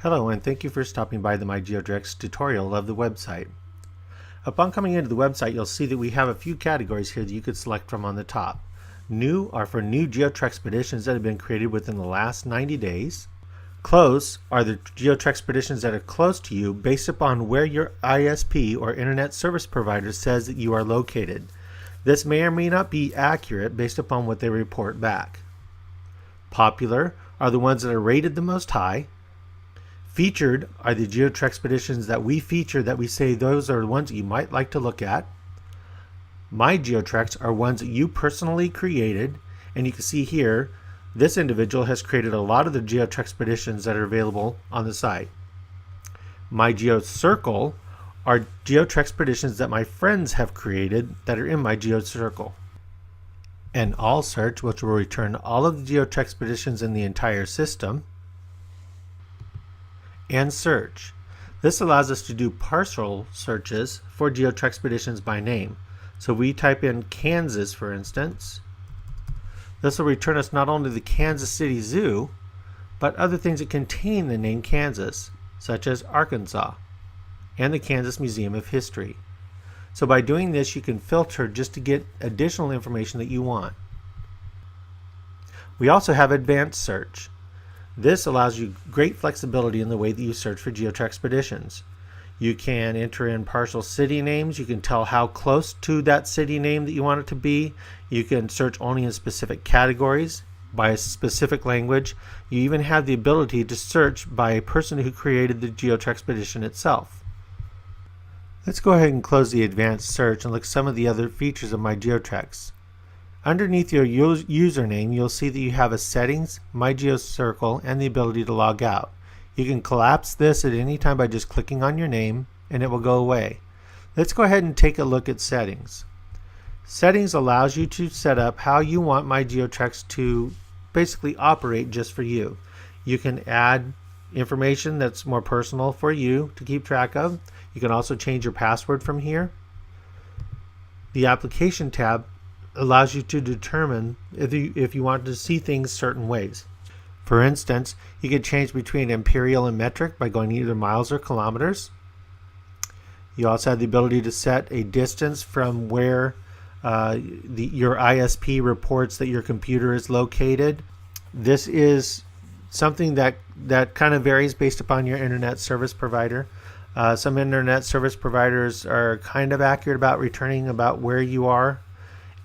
Hello, and thank you for stopping by the MyGeoTrex tutorial of the website. Upon coming into the website, you'll see that we have a few categories here that you could select from on the top. New are for new GeoTrexpeditions that have been created within the last 90 days. Close are the GeoTrexpeditions that are close to you based upon where your ISP or Internet Service Provider says that you are located. This may or may not be accurate based upon what they report back. Popular are the ones that are rated the most high. Featured are the GeoTrexpeditions that we feature that we say those are the ones that you might like to look at. MyGeoTrex are ones that you personally created, and you can see here this individual has created a lot of the GeoTrexpeditions that are available on the site. MyGeoCircle are GeoTrexpeditions that my friends have created that are in my GeoCircle. And All Search, which will return all of the GeoTrexpeditions in the entire system. And Search. This allows us to do partial searches for GeoTrexpeditions by name. So we type in Kansas, for instance. This will return us not only the Kansas City Zoo, but other things that contain the name Kansas, such as Arkansas and the Kansas Museum of History. So by doing this, you can filter just to get additional information that you want. We also have Advanced Search. This allows you great flexibility in the way that you search for GeoTrexpeditions. You can enter in partial city names. You can tell how close to that city name that you want it to be. You can search only in specific categories by a specific language. You even have the ability to search by a person who created the GeoTrexpedition itself. Let's go ahead and close the advanced search and look at some of the other features of MyGeoTrex. Underneath your username, you'll see that you have a settings, MyGeoCircle, and the ability to log out. You can collapse this at any time by just clicking on your name and it will go away. Let's go ahead and take a look at settings. Settings allows you to set up how you want MyGeoTrex to basically operate just for you. You can add information that's more personal for you to keep track of. You can also change your password from here. The application tab allows you to determine if you want to see things certain ways. For instance, you can change between imperial and metric by going either miles or kilometers. You also have the ability to set a distance from where your ISP reports that your computer is located. This is something that kind of varies based upon your internet service provider. Some internet service providers are kind of accurate about returning about where you are,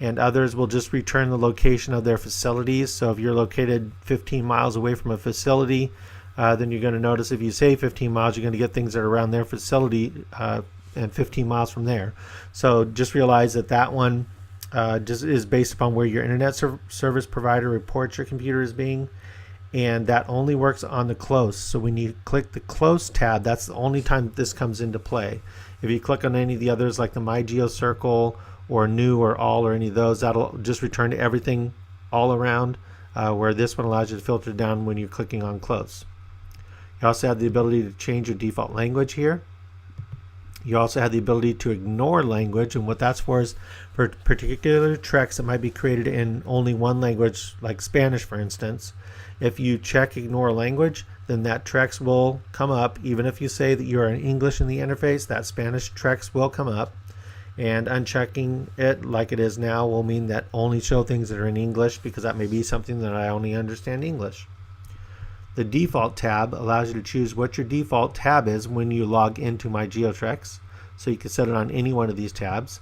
and others will just return the location of their facilities. So if you're located 15 miles away from a facility, then you're going to notice if you say 15 miles, you're going to get things that are around their facility and 15 miles from there. So just realize that that one just is based upon where your internet service provider reports your computer as being, and that only works on the close. So when you click the close tab, that's the only time this comes into play. If you click on any of the others like the MyGeoCircle or New or All or any of those, that'll just return to everything all around, where this one allows you to filter down when you're clicking on close. You also have the ability to change your default language here. You also have the ability to ignore language, and what that's for is for particular treks that might be created in only one language, like Spanish for instance. If you check ignore language, then that Trex will come up. Even if you say that you're in English in the interface, that Spanish Trex will come up. And unchecking it like it is now will mean that only show things that are in English, because that may be something that I only understand English. The default tab allows you to choose what your default tab is when you log into MyGeoTrex, so you can set it on any one of these tabs.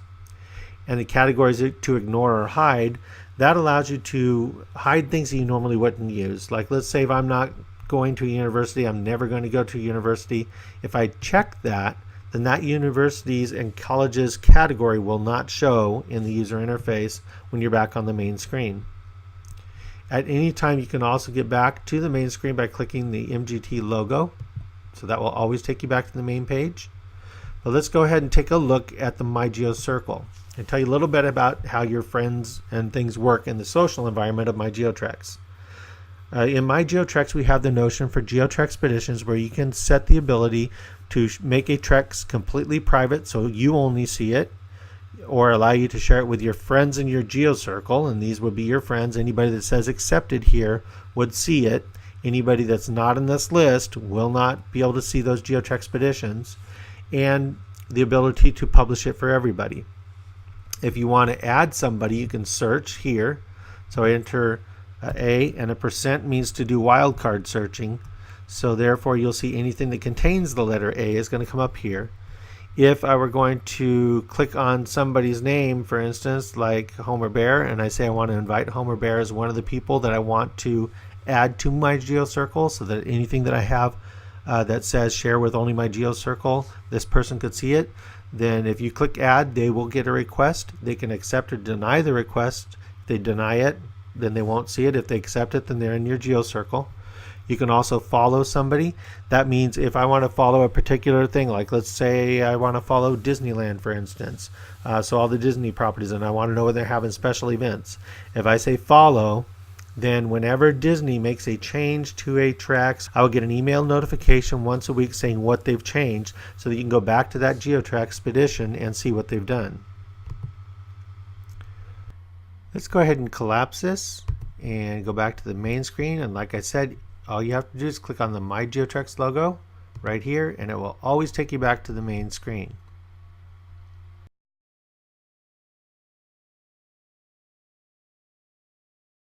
And the categories to ignore or hide, that allows you to hide things that you normally wouldn't use. Like let's say if I'm not going to a university, I'm never going to go to a university. If I check that, then that universities and colleges category will not show in the user interface when you're back on the main screen. At any time, you can also get back to the main screen by clicking the MGT logo, so that will always take you back to the main page. But let's go ahead and take a look at the MyGeoCircle and tell you a little bit about how your friends and things work in the social environment of MyGeoTrex. In MyGeoTrex, we have the notion for GeoTrexpeditions where you can set the ability to make a Trex completely private so you only see it, or allow you to share it with your friends in your GeoCircle, and these would be your friends. Anybody that says accepted here would see it, Anybody that's not in this list will not be able to see those GeoTrexpeditions, and the ability to publish it for everybody. If you want to add somebody, you can search here. So I enter A, and a % means to do wildcard searching. So therefore you'll see anything that contains the letter A is going to come up here. If I were going to click on somebody's name, for instance, like Homer Bear, and I say I want to invite Homer Bear as one of the people that I want to add to my GeoCircle, so that anything that I have that says share with only my GeoCircle, this person could see it, then if you click add, they will get a request. They can accept or deny the request. If they deny it, then they won't see it. If they accept it, then they're in your GeoCircle. You can also follow somebody. That means if I want to follow a particular thing, like let's say I want to follow Disneyland, for instance, so all the Disney properties, and I want to know when they're having special events. If I say follow, then whenever Disney makes a change to a Trex, I will get an email notification once a week saying what they've changed, so that you can go back to that GeoTrexpedition and see what they've done. Let's go ahead and collapse this and go back to the main screen. And like I said, all you have to do is click on the MyGeoTrex logo right here, and it will always take you back to the main screen.